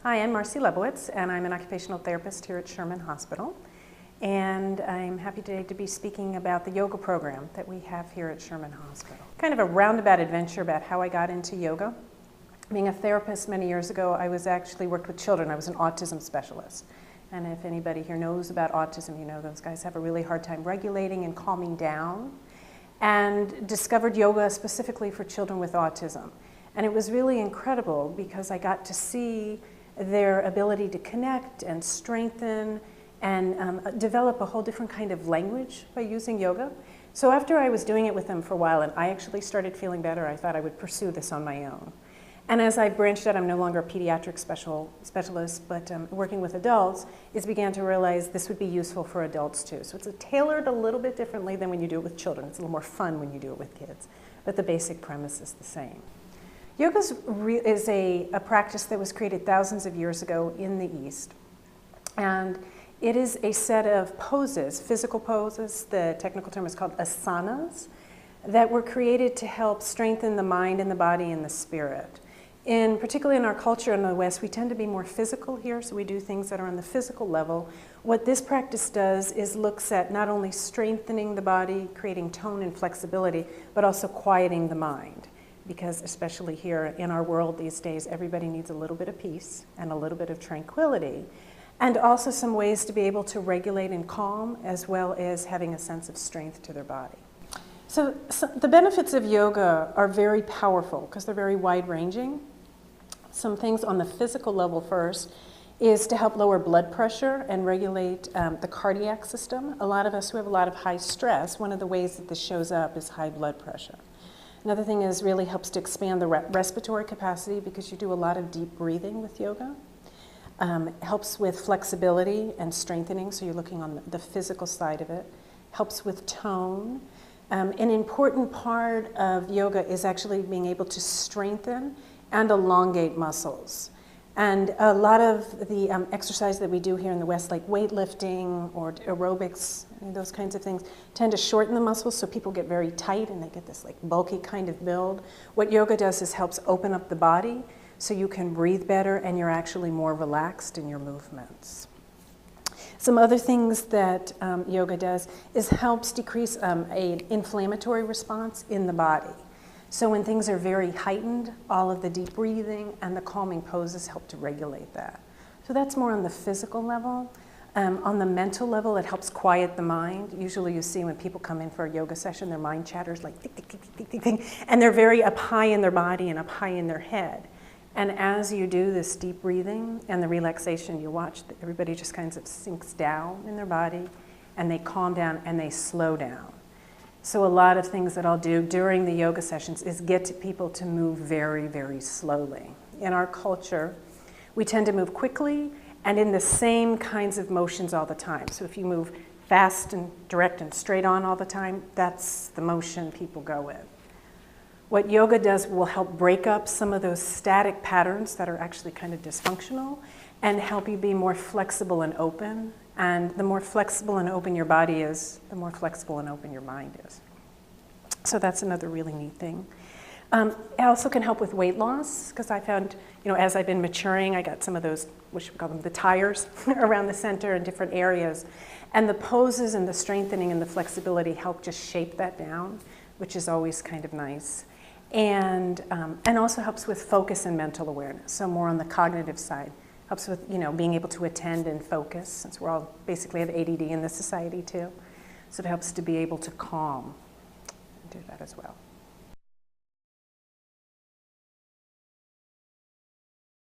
Hi, I'm Marci Lebowitz, and I'm an occupational therapist here at Sherman Hospital. And I'm happy today to be speaking about the yoga program that we have here at Sherman Hospital. Kind of a roundabout adventure about how I got into yoga. Being a therapist many years ago, I actually worked with children. I was an autism specialist. And if anybody here knows about autism, you know those guys have a really hard time regulating and calming down. And discovered yoga specifically for children with autism. And it was really incredible because I got to see their ability to connect and strengthen and develop a whole different kind of language by using yoga. So after I was doing it with them for a while and I actually started feeling better, I thought I would pursue this on my own. And as I branched out, I'm no longer a pediatric specialist, but working with adults, began to realize this would be useful for adults too. So it's tailored a little bit differently than when you do it with children. It's a little more fun when you do it with kids, but the basic premise is the same. Yoga is a practice that was created thousands of years ago in the East. And it is a set of poses, physical poses, the technical term is called asanas, that were created to help strengthen the mind and the body and the spirit. Particularly in our culture in the West, we tend to be more physical here, so we do things that are on the physical level. What this practice does is looks at not only strengthening the body, creating tone and flexibility, but also quieting the mind. Because especially here in our world these days, everybody needs a little bit of peace and a little bit of tranquility, and also some ways to be able to regulate and calm, as well as having a sense of strength to their body. So the benefits of yoga are very powerful because they're very wide-ranging. Some things on the physical level first is to help lower blood pressure and regulate the cardiac system. A lot of us who have a lot of high stress, one of the ways that this shows up is high blood pressure. Another thing is really helps to expand the respiratory capacity because you do a lot of deep breathing with yoga. Helps with flexibility and strengthening, so you're looking on the physical side of it. Helps with tone. An important part of yoga is actually being able to strengthen and elongate muscles. And a lot of the exercise that we do here in the West, like weightlifting or aerobics, those kinds of things, tend to shorten the muscles so people get very tight and they get this like bulky kind of build. What yoga does is helps open up the body so you can breathe better and you're actually more relaxed in your movements. Some other things that yoga does is helps decrease an inflammatory response in the body. So when things are very heightened, all of the deep breathing and the calming poses help to regulate that. So that's more on the physical level. On the mental level, it helps quiet the mind. Usually you see when people come in for a yoga session, their mind chatters like tick, tick, tick, tick, tick, tick, and they're very up high in their body and up high in their head. And as you do this deep breathing and the relaxation, you watch everybody just kind of sinks down in their body and they calm down and they slow down. So a lot of things that I'll do during the yoga sessions is get people to move very, very slowly. In our culture, we tend to move quickly and in the same kinds of motions all the time. So if you move fast and direct and straight on all the time, that's the motion people go with. What yoga does will help break up some of those static patterns that are actually kind of dysfunctional and help you be more flexible and open. And the more flexible and open your body is, the more flexible and open your mind is. So that's another really neat thing. It also can help with weight loss because I found, as I've been maturing, I got some of those, what should we call them, the tires around the center in different areas. And the poses and the strengthening and the flexibility help just shape that down, which is always kind of nice. And also helps with focus and mental awareness, so more on the cognitive side. Helps with being able to attend and focus, since we're all basically have ADD in this society too. So it helps to be able to calm and do that as well.